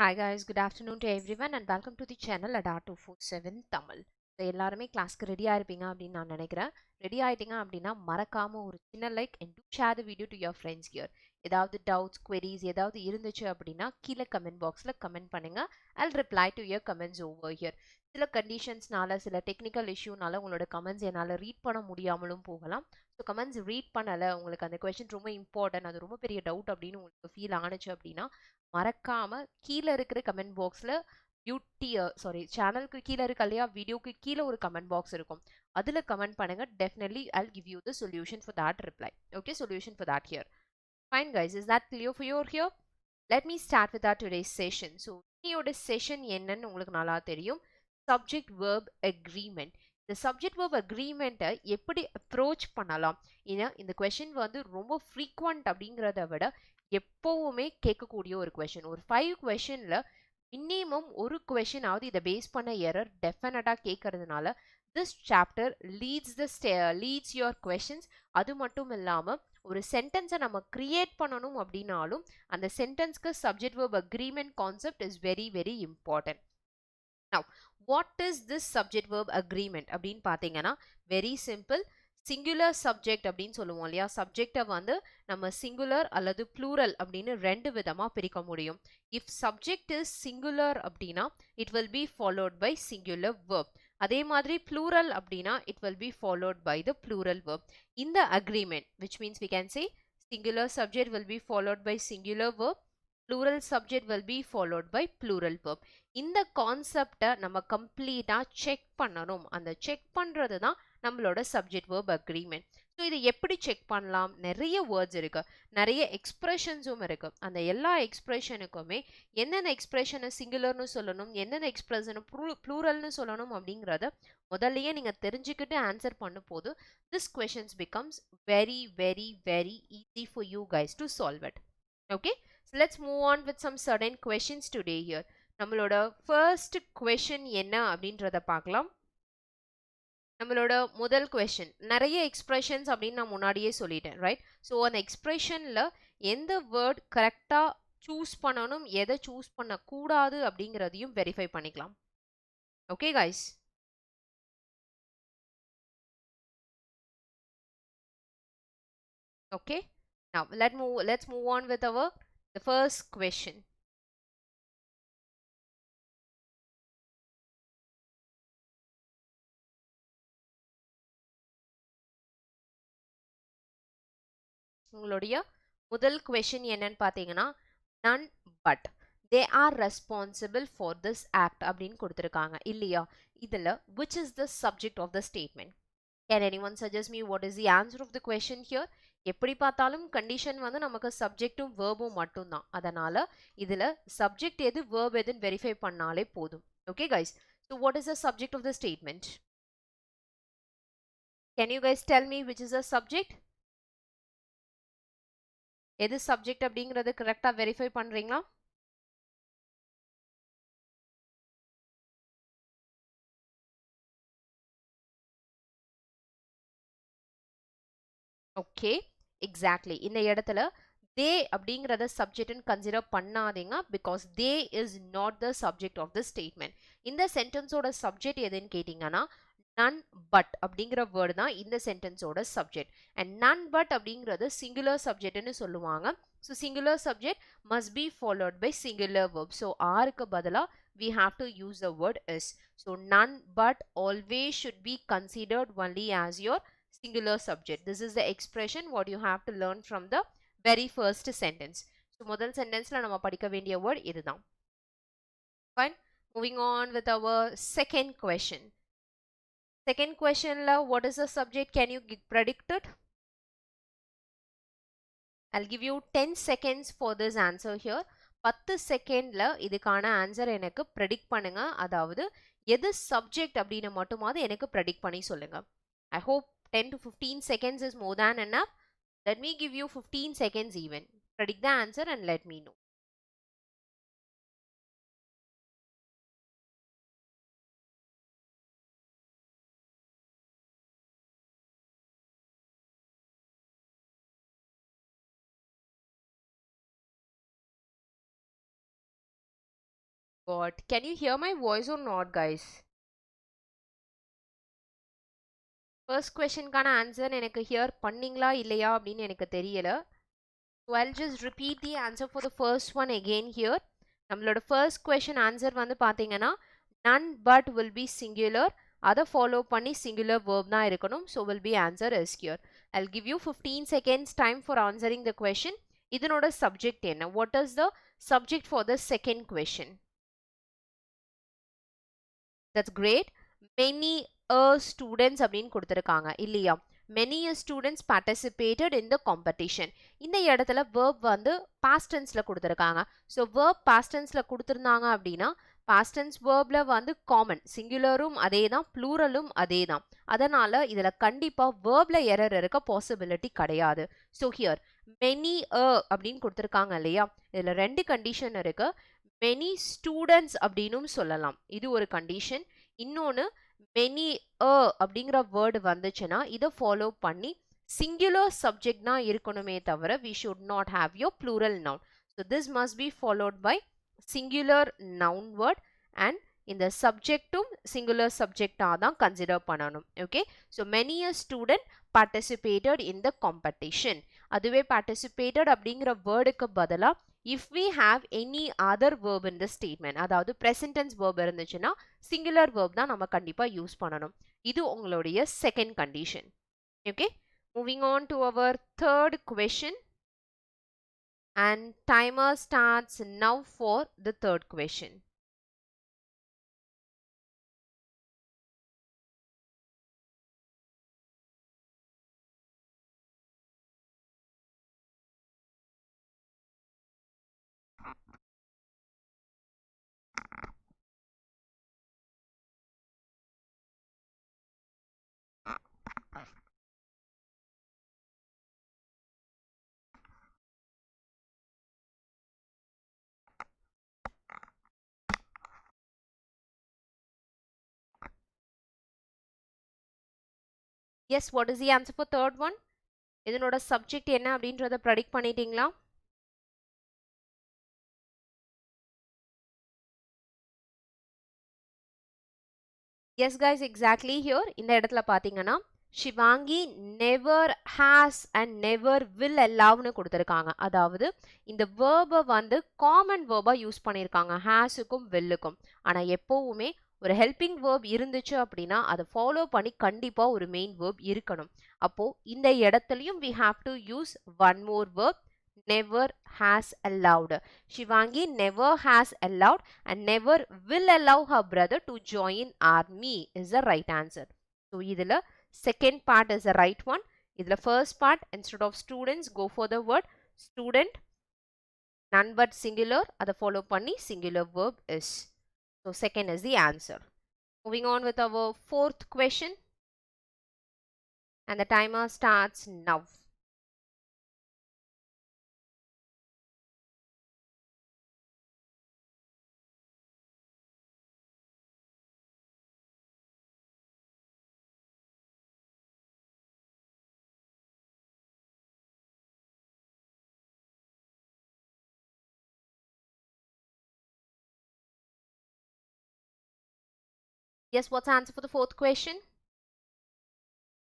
Hi guys, good afternoon to everyone and welcome to the channel ADA247 Tamil. எல்லாருமே கிளாஸ்க்கு ரெடியாக இருப்பீங்க அப்படின்னு நான் நினைக்கிறேன். ரெடி ஆகிட்டீங்க அப்படின்னா மறக்காமல் ஒரு சின்ன like and do share the video to your friends here. ஏதாவது டவுட்ஸ் குவெரிஸ் ஏதாவது இருந்துச்சு அப்படின்னா கீழே கமெண்ட் பாக்ஸில் கமெண்ட் பண்ணுங்கள். I'll reply to your comments over here. சில கண்டிஷன்ஸ்னால சில டெக்னிக்கல் இஷ்யூனால உங்களோட கமெண்ட்ஸ் என்னால் ரீட் பண்ண முடியாமலும் போகலாம். ஸோ கமெண்ட்ஸ் ரீட் பண்ணலை, உங்களுக்கு அந்த கொஸ்டின் ரொம்ப இம்பார்ட்டன்ட், அது ரொம்ப பெரிய டவுட் அப்படின்னு உங்களுக்கு ஃபீல் ஆனிச்சு அப்படின்னா மறக்காம கீழே இருக்கிற கமெண்ட் பாக்ஸ்ல சேனலுக்கு கீழே இருக்கு இல்லையா, வீடியோக்கு கீழே ஒரு கமெண்ட் பாக்ஸ் இருக்கும், அதுல கமெண்ட் பண்ணுங்க. Definitely I'll give you the solution for that reply. Okay, solution for that here. Fine guys, is that clear for you here? Let me start with our today's session. So இன்னையோட session என்னன்னு உங்களுக்கு நல்லா தெரியும். Subject verb agreement. இந்த subject verb agreement-ஐ எப்படி approach பண்ணலாம்? ஏன்னா இந்த கொஸ்டின் வந்து ரொம்ப ஃப்ரீக்வெண்ட் அப்படிங்கிறத விட எப்பவுமே கேட்கக்கூடிய ஒரு கொஸ்டின். ஒரு 5 கொஸ்டின்ல மினிமம் ஒரு கொஸ்டின் ஆவது இதை பேஸ் பண்ண எரர் டெஃபினட்டா கேட்கறதுனால this chapter leads your questions. அது மட்டும் இல்லாம ஒரு சென்டென்ஸை நம்ம கிரியேட் பண்ணணும் அப்படின்னாலும் அந்த சென்டென்ஸ்க்கு subject verb agreement concept is very very important. Now, what is this subject verb agreement அப்படின்னு பார்த்தீங்கன்னா வெரி சிம்பிள். சிங்குலர் சப்ஜெக்ட் அப்படின்னு சொல்லுவோம் இல்லையா, சப்ஜெக்டை வந்து நம்ம சிங்குலர் அல்லது ப்ளூரல் அப்படின்னு ரெண்டு விதமா பிரிக்க முடியும். இஃப் சப்ஜெக்ட் இஸ் சிங்குலர் அப்படின்னா it will be followed by singular verb. அதே மாதிரி ப்ளூரல் அப்படின்னா it will be followed by the plural verb. இந்த agreement which means we can say singular subject will be followed by singular verb, plural subject will be followed by plural verb. இந்த கான்செப்டை நம்ம கம்ப்ளீட்டா check பண்ணணும். அந்த check பண்றது தான் நம்மளோட சப்ஜெக்ட் verb agreement. ஸோ இதை எப்படி செக் பண்ணலாம்? நிறைய வேர்ட்ஸ் இருக்கு, நிறைய எக்ஸ்பிரஷன்ஸும் இருக்கு. அந்த எல்லா எக்ஸ்பிரஷனுக்குமே எந்தெந்த எக்ஸ்பிரஷனை சிங்குலர்னு சொல்லணும், எந்தெந்த எக்ஸ்பிரஷனை ப்ளூரல்னு சொல்லணும் அப்படிங்கிறத முதல்லயே நீங்க தெரிஞ்சுக்கிட்டு ஆன்சர் பண்ணும் போது this questions becomes very very very easy for you guys to solve it. Okay, so let's move on with some certain questions today here. நம்மளோட ஃபர்ஸ்ட் கொஸ்டின் என்ன அப்படின்றத பார்க்கலாம். நம்மளோட முதல் கொஸ்டின் நிறைய எக்ஸ்பிரஷன்ஸ் அப்படின்னு நான் முன்னாடியே சொல்லிட்டேன், ரைட்? ஸோ அந்த எக்ஸ்பிரஷன்ல எந்த வேர்ட் கரெக்டா சூஸ் பண்ணணும், எதை சூஸ் பண்ணக்கூடாது அப்படிங்கிறதையும் வெரிஃபை பண்ணிக்கலாம். Okay guys, okay. Now let's move on with the first question. உங்களுடைய முதல் கொஸ்டின் என்னன்னு பார்த்தீங்கன்னா none but they are responsible for this act அப்படின்னு கொடுத்துருக்காங்க இல்லையா. இதுல which is the subject of the statement? Can anyone suggest me what is the answer of the question here? எப்படி பார்த்தாலும் கண்டிஷன் வந்து நமக்கு சப்ஜெக்டும் வேர்பும் மட்டும்தான். அதனால இதுல சப்ஜெக்ட் எது வேர்ப் எதுன்னு வெரிஃபை பண்ணாலே போதும். Okay guys, so what is the subject of the statement? Can you guys tell me which is the subject? எது சப்ஜெக்ட் அப்படிங்கறது கரெக்டா வெரிஃபை பண்றீங்களா? Okay, exactly. இந்த இடத்துல தே அப்படிங்கறத சப்ஜெக்ட்னு கன்சிடர் பண்ணாதீங்க, because they is not the subject of the statement. இந்த சென்டென்ஸோட சப்ஜெக்ட் எதுன்னு கேட்டீங்கன்னா none but அப்படிங்கிற வேர்டு தான் இந்த சென்டென்ஸோட சப்ஜெக்ட். அண்ட் none but அப்படிங்கிறது சிங்குலர் சப்ஜெக்ட்னு சொல்லுவாங்க. So singular subject must be followed by singular verb. So ஆருக்கு பதிலா we have to use the word is. So none but always should be considered only as your singular subject. This is the expression what you have to learn from the very first sentence. So முதல் சென்டென்ஸ்ல நம்ம படிக்க வேண்டிய word இதுதான். Fine. Moving on with our second question. Second question la what is the subject? Can you predict it? I'll give you 10 seconds for this answer here. 10 செகண்ட்ல இதுக்கான answer எனக்கு predict பண்ணுங்க. அதாவது எது சப்ஜெக்ட் அப்படின்னு மட்டுமாவது எனக்கு ப்ரெடிக்ட் பண்ணி சொல்லுங்க. I hope 10 to 15 seconds is more than enough. Let me give you 15 seconds even. Predict the answer and let me know. God, can you hear my voice or not, guys? First question கான answer எனக்கு here பண்ணீங்களா இல்லையா அப்படின்னு எனக்கு தெரியல. So I'll just repeat the answer for the first one again here. நம்மளோட first question answer வந்து பாத்தீங்கன்னா none but will be singular. அதை follow பண்ணி singular verb தான் இருக்கணும். So will be answer is here. I'll give you 15 seconds time for answering the question. இதனோட subject என்ன? What is the subject for the second question? That's great. Many students அப்படின்னு கொடுத்திருக்காங்க இல்லையா? Many students participated in the competition. இந்த இடத்துல verb வந்து past tenseல கொடுத்திருக்காங்க. So verb past tenseல கொடுத்திருந்தாங்க அப்படின்னா past tense verbல வந்து common singularும் அதேதான் pluralும் அதேதான். அதனால இதுல கண்டிப்பா verbல error இருக்க possibility கிடையாது. So here many அப்படின்னு கொடுத்திருக்காங்க இல்லையா? இதுல ரெண்டு condition இருக்கு. many students அப்படின்னும் சொல்லலாம். இது ஒரு condition. இன்னொன்னு many அப்படிங்கிற வேர்டு வந்துச்சுன்னா இதை ஃபாலோ பண்ணி சிங்குலர் சப்ஜெக்ட் தான் இருக்கணுமே தவிர we should not have your plural noun. So this must be followed by singular noun word and இந்த சப்ஜெக்டும் சிங்குலர் சப்ஜெக்டாக தான் கன்சிடர் பண்ணணும். Okay, so many a student participated in the competition. அதுவே participated அப்படிங்கிற வேர்டுக்கு பதிலாக if we have any other verb in the statement, அதாவது present tense verb இருந்துச்சுன்னா singular verb தான் நம்ம கண்டிப்பா யூஸ் பண்ணணும். இது உங்களுடைய second condition. Okay, moving on to our third question and timer starts now for the third question. Yes, what is the answer for third one? இதனோட subject என்ன அப்படின்றத predict பண்ணிட்டீங்களா? Yes guys, exactly here இந்த இடத்துல பாத்தீங்கன்னா Shivangi never has and never will allowன்னு கொடுத்திருக்காங்க. அதாவது இந்த verb வந்து common verb யூஸ் பண்ணியிருக்காங்க hasக்கும் willுக்கும். ஆனா எப்பவுமே ஒரு helping verb இருந்துச்சு அப்படின்னா அதை ஃபாலோ பண்ணி கண்டிப்பா ஒரு மெயின் verb இருக்கணும். அப்போ இந்த இடத்துலயும் we have to use one more verb, never has allowed. Shivangi never has allowed and never will allow her brother to join army is the right answer. So இதுல second part is the right one. இதுல first part instead of students go for the word student, none but singular, அதை follow பண்ணி singular verb is. So second is the answer. Moving on with our fourth question and the timer starts now. Yes, what's the answer for the fourth question?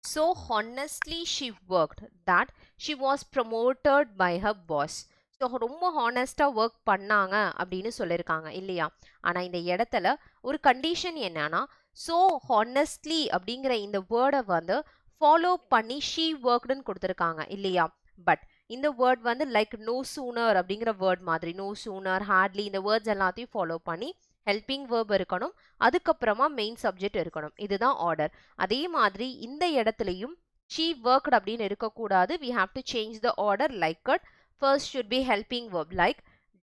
So honestly she worked that she was promoted by her boss. So ரொம்ப ஹானஸ்டாக work பண்ணாங்க அப்படின்னு சொல்லியிருக்காங்க இல்லையா? ஆனால் இந்த இடத்துல ஒரு condition என்னன்னா ஸோ ஹானஸ்ட்லி அப்படிங்கிற இந்த வேர்டை வந்து ஃபாலோ பண்ணி ஷீ ஒர்க்டுன்னு கொடுத்துருக்காங்க இல்லையா? பட் இந்த வேர்ட் வந்து லைக் நோ சூனர் அப்படிங்கிற வேர்ட் மாதிரி நோ சூனர் ஹார்ட்லி இந்த வேர்ட்ஸ் எல்லாத்தையும் ஃபாலோ பண்ணி ஹெல்பிங் வேர்ப் இருக்கணும், அதுக்கப்புறமா மெயின் சப்ஜெக்ட் இருக்கணும். இதுதான் ஆர்டர். அதே மாதிரி இந்த இடத்துலையும் she worked அப்படின்னு இருக்கக்கூடாது. we have to change the order like it. First should be helping verb like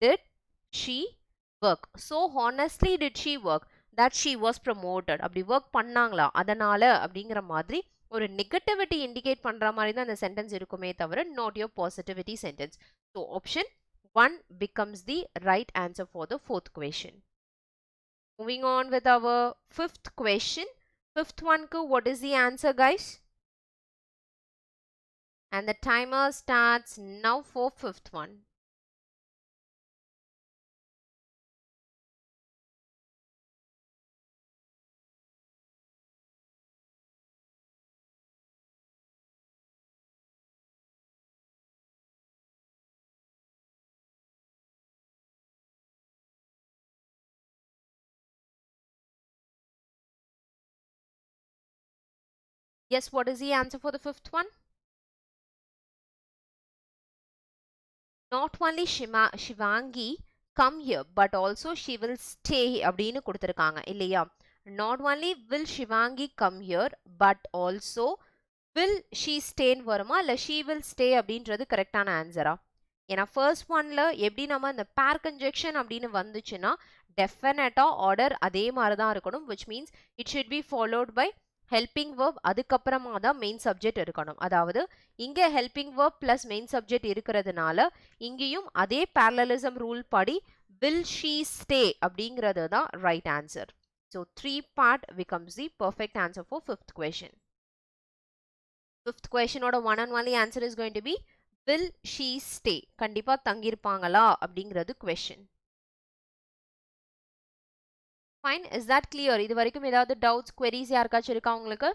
did she work. So honestly did she work that she was promoted. அப்படி work பண்ணாங்களா அதனால அப்படிங்கிற மாதிரி ஒரு நெகட்டிவிட்டி இண்டிகேட் பண்ற மாதிரி தான் அந்த சென்டென்ஸ் இருக்குமே தவிர not your positivity sentence. So option 1 becomes the right answer for the fourth question. Moving on with our fifth question. Fifth one ku what is the answer guys? And the timer starts now for fifth one. Yes, what is the answer for the fifth one? Not only Shivangi come here, but also she will stay அப்படின்னு கொடுத்திருக்காங்க இல்லையா? Not only will Shivangi come here, but also will she stay வருமா இல்ல she will stay அப்படின்றது கரெக்டான ஆன்சரா? ஏன்னா first ஒன்ல எப்படி நம்ம இந்த பேர் கன்ஜெக்ஷன் அப்படின்னு வந்துச்சுன்னா டெஃபினட்டா ஆர்டர் அதே மாதிரி தான் இருக்கணும், which means it should be followed by helping verb அதுக்கப்புறமா தான் மெயின் சப்ஜெக்ட் இருக்கணும். அதாவது இங்க helping verb plus main subject இருக்கிறதுனால இங்கேயும் அதே parallelism ரூல் படி will she stay அப்படிங்கிறது தான் right answer. So 3 part becomes the perfect answer for fifth question. Fifth question ஓட one and only answer is going to be will she stay. கண்டிப்பா தங்கியிருப்பாங்களா அப்படிங்கிறது question. Fine, is that clear? இது வரைக்கும் ஏதாவது doubts, queries யாருக்காச்சும் இருக்கா உங்களுக்கு?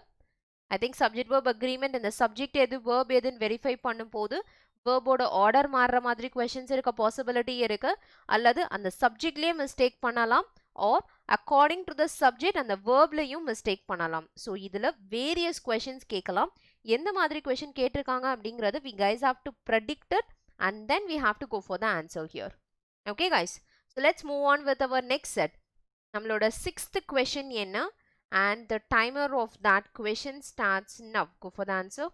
I think subject verb agreement இந்த subject எது verb எதுன்னு verify பண்ணும்போது verb ஓட order மாறுற மாதிரி questions இருக்க possibility இருக்கு, அல்லது அந்த subjectலயே mistake பண்ணலாம் or according to the subject அந்த verbலயும் mistake பண்ணலாம். So இதுல various questions கேட்கலாம். எந்த மாதிரி question கேட்டிருக்காங்க அப்படிங்கிறது we guys have to predict it and then we have to go for the answer here. Okay guys, so let's move on with our next set. நம்மளோட sixth question என்ன? And the timer of that question starts now. Go for the answer.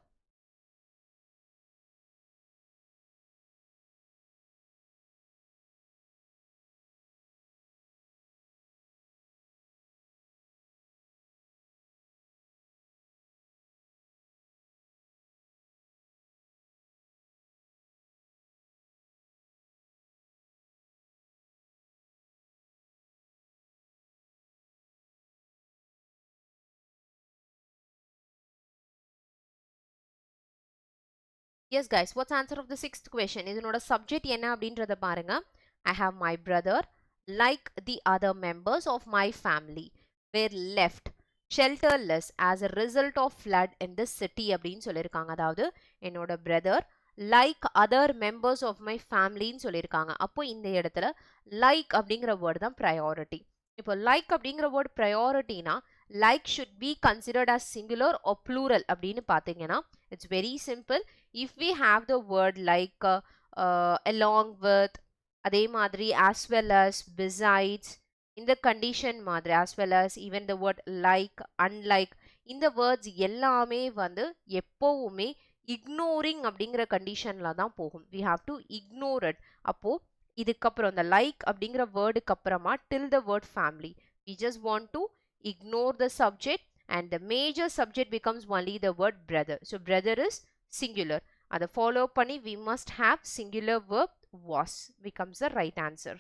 Yes guys, what's answer of the sixth question? இதனோட subject என்ன அப்படின்றத பாருங்க. I have my brother, like the other members of my family, were left shelterless as a result of flood in the city அப்படின்னு சொல்லியிருக்காங்க. அதாவது என்னோட brother like other members of my familyன்னு சொல்லியிருக்காங்க. அப்போ இந்த இடத்துல like அப்படிங்கிற word தான் priority. இப்போ like அப்படிங்கிற word priorityனா like should be considered as singular or plural அப்படின்னு பார்த்தீங்கன்னா it's very simple. If we have the word like along with, அதே மாதிரி as well as, besides, இந்த condition மாதிரி as well as, even the word like, unlike, இந்த words எல்லாமே வந்து எப்பவுமே ignoring அப்படிங்கிற கண்டிஷன்ல தான் போகும். We have to ignore it. அப்போ இதுக்கப்புறம் இந்த like அப்படிங்கிற வேர்டுக்கு அப்புறமா till the word family we just want to ignore the subject and the major subject becomes only the word brother. So brother is singular. அதை follow பண்ணி we must have singular verb was becomes the right answer.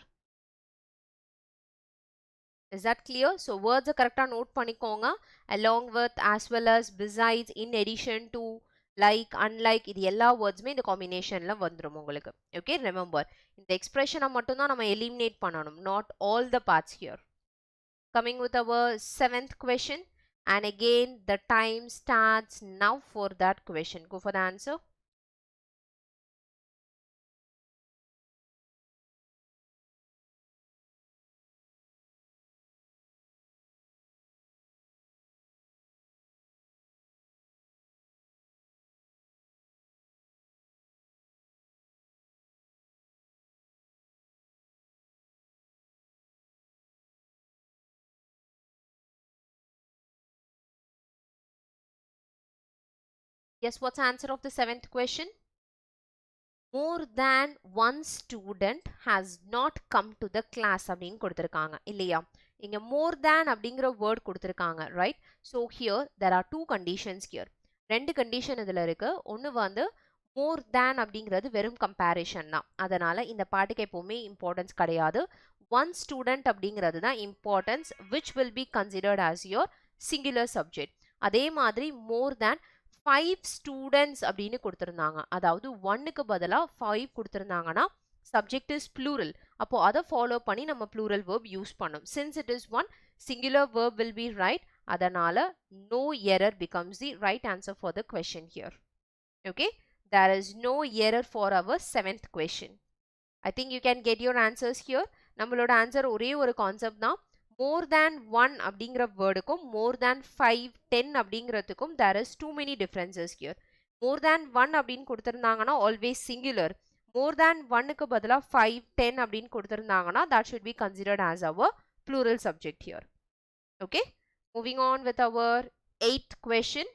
Is that clear? So words correct note பண்ணிக்கோங்க. Along with, as well as, besides, in addition to, like, unlike, இது எல்லா வேர்ட்ஸ்மே இந்த காம்பினேஷன்ல வந்துரும் உங்களுக்கு. Okay, remember இந்த எக்ஸ்பிரஷனை மட்டும் தான் நம்ம எலிமினேட் பண்ணணும், not all the parts here. Coming with our seventh question, and again the time starts now for that question. Go for the answer. Yes, what's the answer of the seventh question? More than one student has not come to the class அப்படின்னு கொடுத்திருக்காங்க இல்லையா? இங்க more than அப்படிங்கிற word கொடுத்திருக்காங்க, right? So here there are two conditions here. ரெண்டு condition இதுல இருக்கு. ஒன்னு வந்து more than அப்படிங்கிறது வெறும் comparison தான், அதனால இந்த பாட்டுக்கு எப்பவுமே importance கிடையாது. one student அப்படிங்கிறது தான் importance, which will be considered as your singular subject. அதே மாதிரி more than 5 students அப்படின்னு கொடுத்திருந்தாங்க, அதாவது 1க்கு பதிலா 5 கொடுத்திருந்தாங்கன்னா subject is plural. அப்போ அதை follow பண்ணி நம்ம plural verb யூஸ் பண்ணோம். Since it is one, singular verb will be right. அதனால no error becomes the right answer for the question here. Okay, there is no error for our seventh question. I think you can get your answers here. நம்மளோட answer ஒரே ஒரு concept தான். more than 1 அப்படிங்கிற வேர்டுக்கும் more than 5 10 அப்படிங்கிறதுக்கும் there is too many differences here. more than 1 அப்படின்னு கொடுத்திருந்தாங்கன்னா always singular. more than 1க்கு பதிலா 5 10 அப்படின்னு கொடுத்திருந்தாங்கன்னா that should be considered as our plural subject here. Okay, moving on with our 8th question,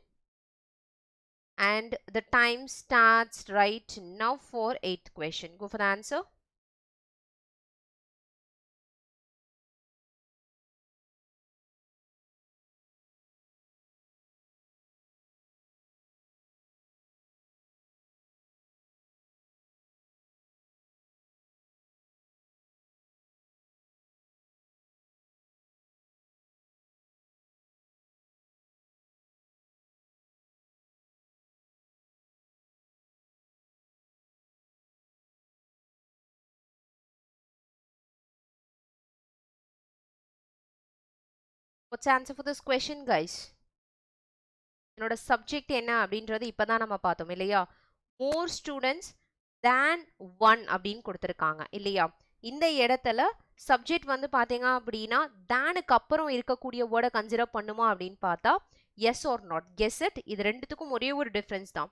and the time starts right now for 8th question. Go for the answer. What's the answer for this question, guys? என்னோட subject என்ன அப்படின்றது இப்பதான் நம்ம பார்த்தோம் இல்லையா? more students than 1 அப்படின்னு கொடுத்திருக்காங்க இல்லையா? இந்த இடத்துல சப்ஜெக்ட் வந்து பாத்தீங்க அப்படின்னா thanக்கு அப்புறம் இருக்கக்கூடிய வேர்டை கன்சிடர் பண்ணுமா அப்படின்னு பார்த்தா yes or not, guess it. இது ரெண்டுத்துக்கும் ஒரே ஒரு டிஃபரன்ஸ் தான்.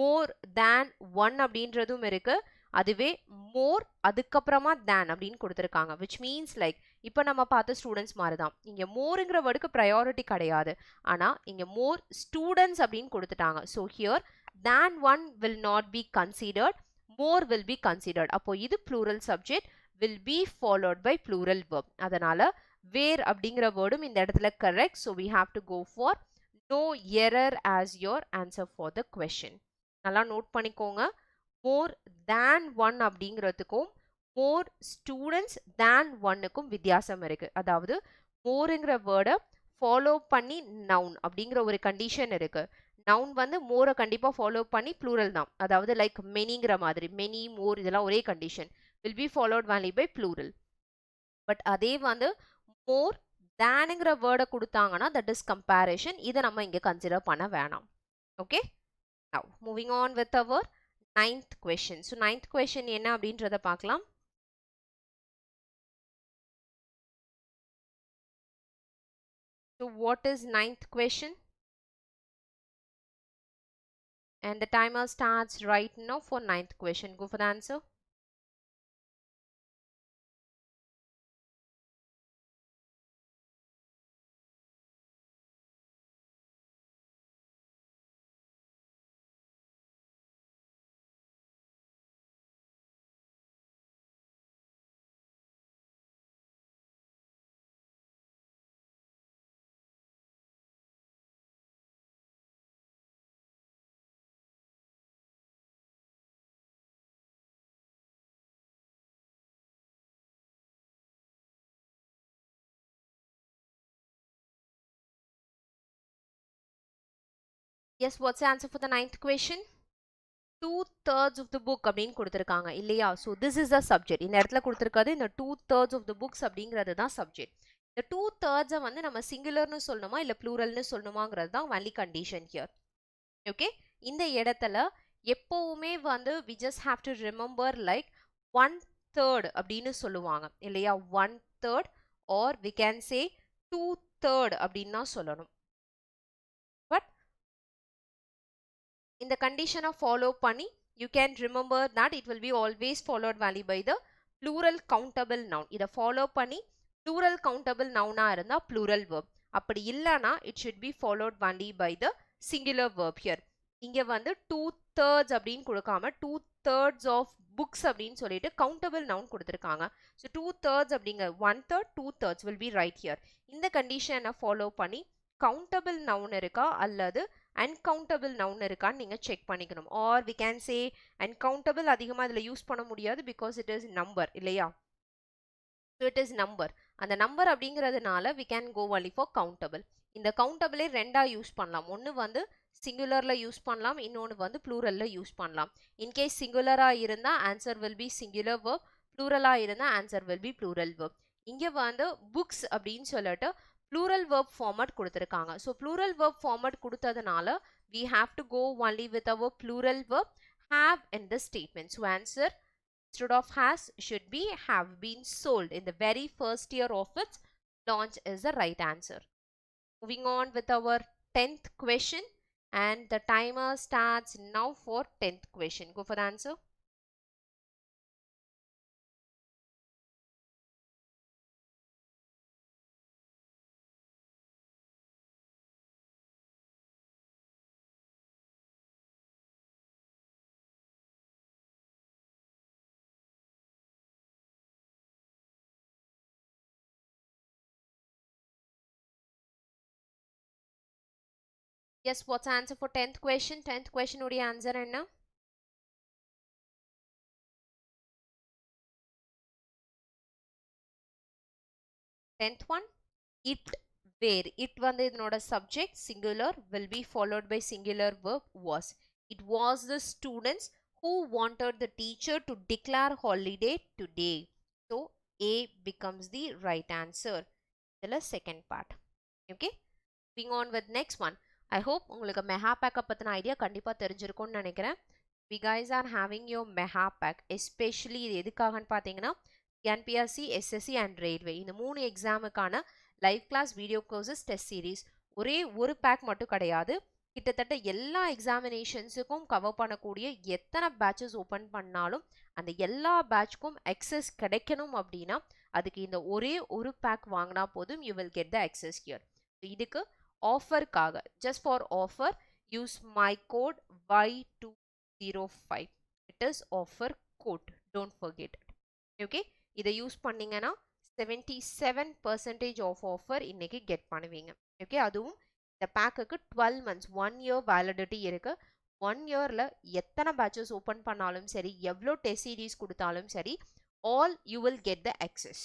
more than 1 அப்படின்றதும் இருக்கு, அதுவே more அதுக்கப்புறமா than அப்படின்னு கொடுத்திருக்காங்க, which means like இப்போ நம்ம பார்த்த ஸ்டூடெண்ட்ஸ் மாதிரி தான். இங்க மோருங்கிற வேர்டுக்கு ப்ரையாரிட்டி கிடையாது, ஆனா இங்க மோர் ஸ்டூடெண்ட்ஸ் அப்படின்னு கொடுத்துட்டாங்க. So here than 1 will not be considered, more will be considered. அப்போ இது plural subject will be followed by plural verb. அதனால where அப்படிங்கிற வேர்டும் இந்த இடத்துல correct. So we have to go for no error as your answer for the question. நல்லா note பண்ணிக்கோங்க. more than 1 அப்படிங்கிறதுக்கும் more students than 1க்கும் வித்தியாசம் இருக்கு. அதாவது moreங்கிற வேர்டை ஃபாலோ பண்ணி noun அப்படிங்கிற ஒரு கண்டிஷன் இருக்கு. noun வந்து more கண்டிப்பா ஃபாலோ பண்ணி plural தான். அதாவது லைக் manyங்கிற மாதிரி many more இதெல்லாம் ஒரே condition will be followed only by plural. But அதே வந்து more thanங்கிற வேர்டை கொடுத்தாங்கன்னா that is comparison. இதை நம்ம இங்க கன்சிடர் பண்ண வேணாம். Okay, now moving on with our 9th question. So 9th question என்ன அப்படின்றத பார்க்கலாம். So what is 9th question? And the timer starts right now for 9th question. Go for the answer. Yes, what's the answer for the 9th question? 2/3 of the book அப்படின்னு கொடுத்திருக்காங்க இல்லையா? So this is the subject. இந்த இடத்துல கொடுத்திருக்கிறது இந்த 2/3 of the books அப்படிங்கிறது தான் subject. இந்த 2/3 வந்து நம்ம சிங்குலர்னு சொல்லணுமா இல்ல ப்ளூரல்னு சொல்லணுமாங்கிறது தான் only condition here. Okay, இந்த இடத்துல எப்பவுமே வந்து we just have to remember like 1/3 அப்படின்னு சொல்லுவாங்க இல்லையா? 1/3 or we can say 2/3 அப்படின்னு தான் சொல்லணும். பட் இந்த கண்டிஷனை ஃபாலோ பண்ணி you can remember that it will be always followed only by the plural countable noun. இதை ஃபாலோ பண்ணி plural countable noun-ஆ இருந்தா plural verb, அப்படி இல்லைனா it should be followed only by the singular verb here. இங்க வந்து 2/3 அப்படின்னு கொடுக்காம 2/3 of books அப்படின்னு சொல்லிட்டு countable noun கொடுத்திருக்காங்க. So 2/3 அப்படிங்க 1/3 2/3 will be right here. இந்த கண்டிஷனை ஃபாலோ பண்ணி countable noun இருக்கா அல்லது uncountable noun இருக்கான்னு நீங்க செக் பண்ணிக்கணும். or we can say uncountable அதிகமா இதுல யூஸ் பண்ண முடியாது because it is number இல்லையா? so it is number. அந்த number அப்படிங்கிறதுனால we can go only for countable. இந்த countable ரெண்டா யூஸ் பண்ணலாம். ஒன்னு வந்து singularல யூஸ் பண்ணலாம், இன்னொன்னு வந்து pluralல யூஸ் பண்ணலாம். in case singularஆ இருந்தா answer will be singular verb, pluralஆ இருந்தா answer will be plural verb. இங்க வந்து books அப்படின்னு சொல்லிட்டு plural verb format கொடுத்திருக்காங்க. so plural verb format கொடுத்ததுனால we have to go only with our plural verb have in the statement. so answer instead of has should be have been sold in the very first year of its Launch is the right answer. Moving on with our 10th question, and the timer starts now for 10th question. Go for the answer. Yes, what's the answer for 10th question? 10th question uடைய answer என்ன? 10th one, it, where. It வந்து இதனோட subject singular will be followed by singular verb was. It was the students who wanted the teacher to declare holiday today. So A becomes the right answer. இதுல second part. Okay. Moving on with next one. I hope உங்களுக்கு mega பேக்கை பற்றின idea கண்டிப்பாக தெரிஞ்சிருக்கும்னு நினைக்கிறேன். We guys are having your mega pack, especially இது எதுக்காகன்னு பார்த்தீங்கன்னா என்பிஆர்சி, எஸ்எஸ்சி அண்ட் ரயில்வே இந்த 3 எக்ஸாமுக்கான live class video courses test series. ஒரே ஒரு பேக் மட்டும் கிடையாது, கிட்டத்தட்ட எல்லா எக்ஸாமினேஷன்ஸுக்கும் கவர் பண்ணக்கூடிய எத்தனை பேட்சஸ் ஓப்பன் பண்ணாலும் அந்த எல்லா பேட்ச்க்கும் அக்சஸ் கிடைக்கணும் அப்படின்னா அதுக்கு இந்த ஒரே ஒரு பேக் வாங்கினா போதும். You will get the access here. இதுக்கு ஆஃபருக்காக, just for offer, use my code Y205. It is offer code, don't forget it. Okay, இதை யூஸ் பண்ணீங்கன்னா 77% ஆஃப் ஆஃபர் இன்னைக்கு கெட் பண்ணுவீங்க. ஓகே, அதுவும் இந்த பேக்குக்கு 12 months 1 year வேலிடிட்டி இருக்கு. 1 yearல எத்தனை பேட்சஸ் ஓப்பன் பண்ணாலும் சரி, எவ்வளோ டெஸ்ட் சீரீஸ் கொடுத்தாலும் சரி, all you will get the access.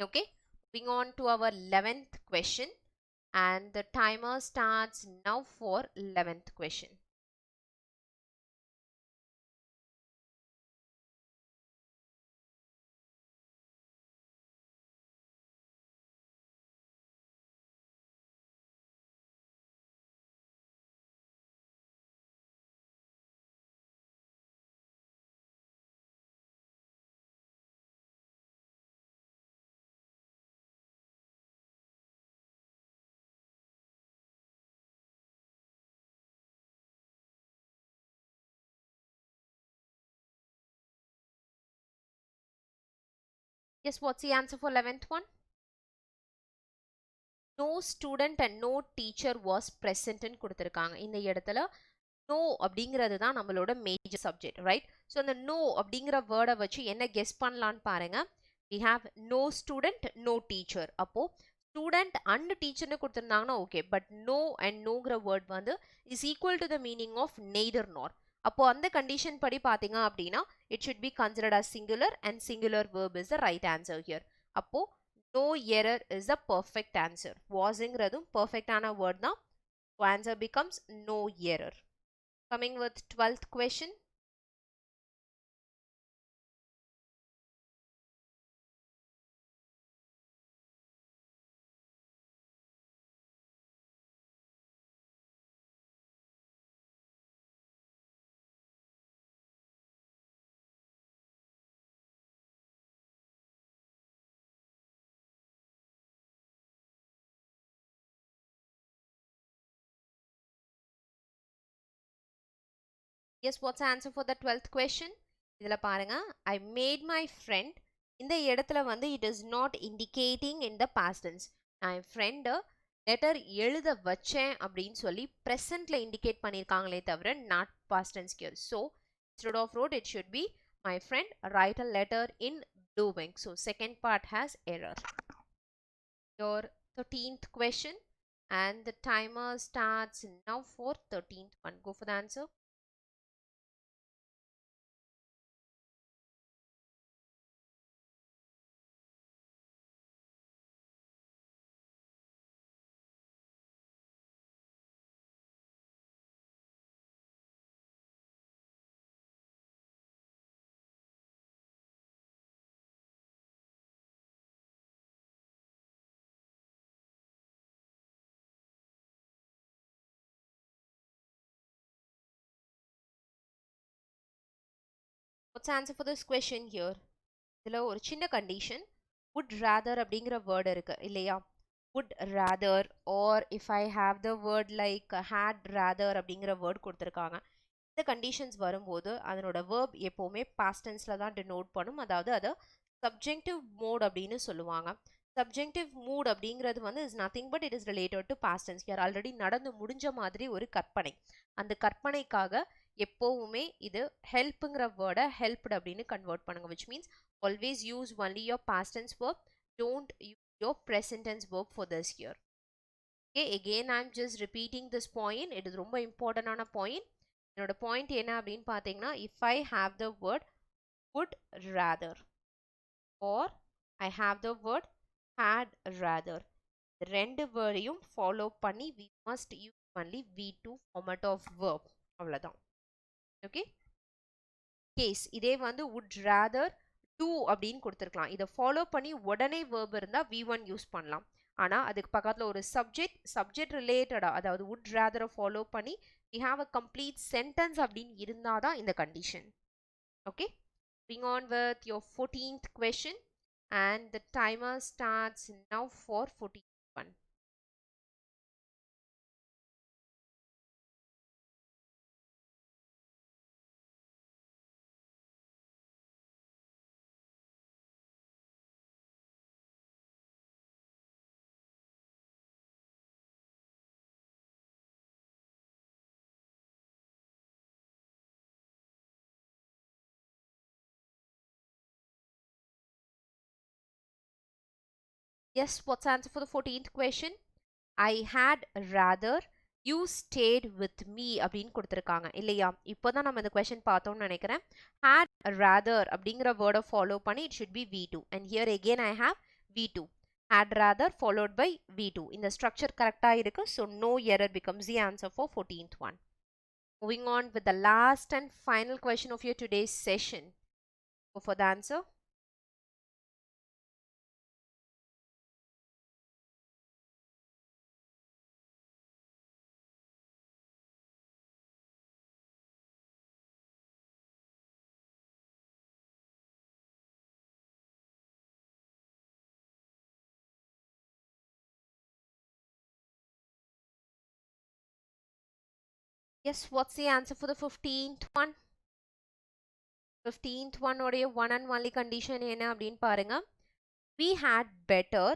Okay, moving on to our 11th question, and the timer starts now for 11th question. Yes, what's the answer for 11th one? No student and no teacher was present ன்னு கொடுத்துருக்காங்க. இந்த இடத்துல no அப்படிங்கிறது தான் நம்மளோட major subject, right? So அந்த no அப்படிங்கிற வேர்டை வச்சு என்ன கெஸ் பண்ணலான்னு பாருங்க. We have no student, no teacher. அப்போ ஸ்டூடெண்ட் அண்ட் டீச்சர்னு கொடுத்துருந்தாங்கன்னா ஓகே, பட் நோ அண்ட் நோங்கிற வேர்ட் வந்து is equal to the meaning of neither nor. அப்போ அந்த கண்டிஷன் படி பார்த்தீங்க அப்படின்னா it should be considered as singular and singular verb is the right answer here. அப்போ no error is the perfect answer. wasங்கிறதும் perfectஆன word தான். So answer becomes no error. Coming with 12th question. Yes, what's the answer for the 12th question? இதில் பாருங்க, I made my friend. இந்த இடத்துல வந்து it is not indicating in the past tense. நான் என் friend letter எழுத வச்சேன் அப்படின்னு சொல்லி ப்ரெசண்ட்டில் இண்டிகேட் பண்ணியிருக்காங்களே தவிர not past tense here. So instead of wrote, it should be my friend write a letter in blue ink. So second part has error. Your 13th question, and the timer starts now for 13th one. Go for the answer. What's the answer for this question here? இதில் ஒரு சின்ன condition, would rather அப்படிங்கிற word இருக்கு இல்லையா, would rather or if I have the word like had rather அப்படிங்கிற word கொடுத்துருக்காங்க. இந்த conditions வரும்போது அதனோட verb எப்போவுமே past tenseல தான் denote பண்ணும், அதாவது அது subjunctive mode அப்படின்னு சொல்லுவாங்க. subjunctive mood அப்படிங்கிறது வந்து is nothing but it is related to past tense. யார் ஆல்ரெடி நடந்து முடிஞ்ச மாதிரி ஒரு கற்பனை, அந்த கற்பனைக்காக எப்போவுமே இது helpங்கிற வேர்டை helped அப்படின்னு கன்வெர்ட் பண்ணுங்க, which means always use only your past tense verb, don't use your present tense verb for this here. Okay, again I'm just repeating this point, it is ரொம்ப important ஆன point. என்னோட point என்ன அப்படின்னு பார்த்தீங்கன்னா, if I have the word would rather or I have the word had rather, ரெண்டு வேர்டையும் follow பண்ணி we must use only V2 format of verb, அவ்வளவுதான். Okay, case இதே வந்து would rather do அப்படின்னு கொடுத்துருக்கலாம், இதை ஃபாலோ பண்ணி உடனே verb இருந்தா V1 யூஸ் பண்ணலாம். ஆனால் அதுக்கு பக்கத்தில் ஒரு சப்ஜெக்ட் ரிலேட்டடா, அதாவது would rather ஃபாலோ பண்ணி we have a complete sentence அப்படின்னு இருந்தால் தான் இந்த condition. Okay, moving on with your 14th question and the timer starts now for 14th one. Yes, what's the answer for the 14th question? I had rather you stayed with me அப்படின்னு கொடுத்துருக்காங்க இல்லையா. இப்போ தான் நம்ம இந்த question பார்த்தோம்னு நினைக்கிறேன். had rather அப்படிங்கிற வேர்டை ஃபாலோ பண்ணி it should be V2 and here again I have V2. had rather followed by V2. இந்த structure கரெக்டாக இருக்கு, so no error becomes the answer for 14th one. Moving on with the last and final question of your today's session. Go for the answer. Yes, what's the answer for the 15th one? 15th one உடைய one and only condition என்ன அப்படின்னு பாருங்க. We had better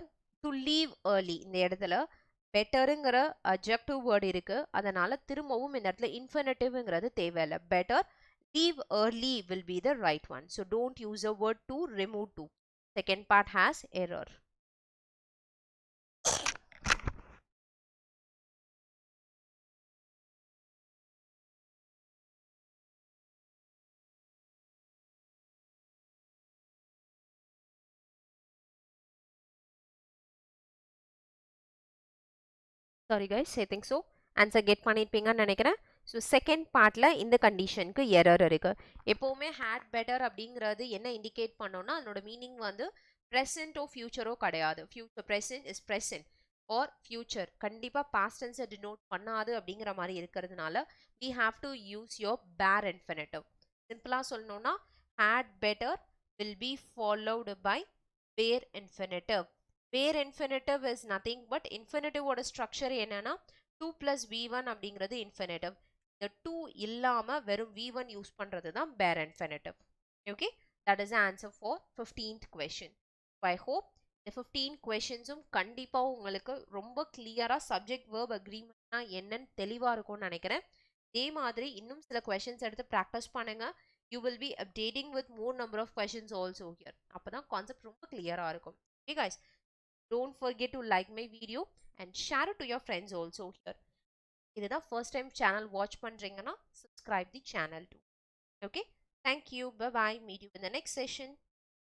to leave early. இந்த இடத்துல betterங்கிற adjective word இருக்கு, அதனால திரும்பவும் இந்த இடத்துல infinitive-ங்கிறது தேவையில்லை. better leave early will be the right one. So don't use a word to, remove to. Second part has error. Sorry guys, I think so. Answer get பண்ணிருப்பீங்கன்னு நினைக்கிறேன். So second பார்ட்டில் இந்த கண்டிஷனுக்கு எரர் இருக்குது. எப்போவுமே had better அப்படிங்கிறது என்ன indicate பண்ணோன்னா அதனோட மீனிங் வந்து ப்ரெசென்ட்டோ ஃப்யூச்சரோ கிடையாது. Future present is present or future கண்டிப்பாக பாஸ்ட் டென்ஸை டினோட் பண்ணாது அப்படிங்கிற மாதிரி இருக்கிறதுனால we have to use your bare infinitive. சிம்பிளாக சொல்லணும்னா had better will be followed by bare infinitive. bare infinitive is nothing but infinitive ஓட ஸ்ட்ரக்சர் என்னன்னா 2 plus v1 அப்படிங்கிறது infinitive. இந்த 2 இல்லாம வெறும் v1 யூஸ் பண்றது தான் bare infinitive. Okay, that is the answer for 15th question. So I hope the 15 questions-உம் கண்டிப்பா உங்களுக்கு ரொம்ப கிளியரா subject verb agreement-னா என்னன்னு தெளிவா இருக்கும்னு நினைக்கிறேன். இதே மாதிரி இன்னும் சில questions எடுத்து practice பண்ணுங்க. You will be updating with more number of questions also here. அப்பதான் concept ரொம்ப கிளியரா இருக்கும். Okay guys, don't forget to like my video and share it to your friends also here. இதுதான் first time channel watch பண்றீங்கன்னா subscribe the channel too. Okay, thank you, bye bye, meet you in the next session.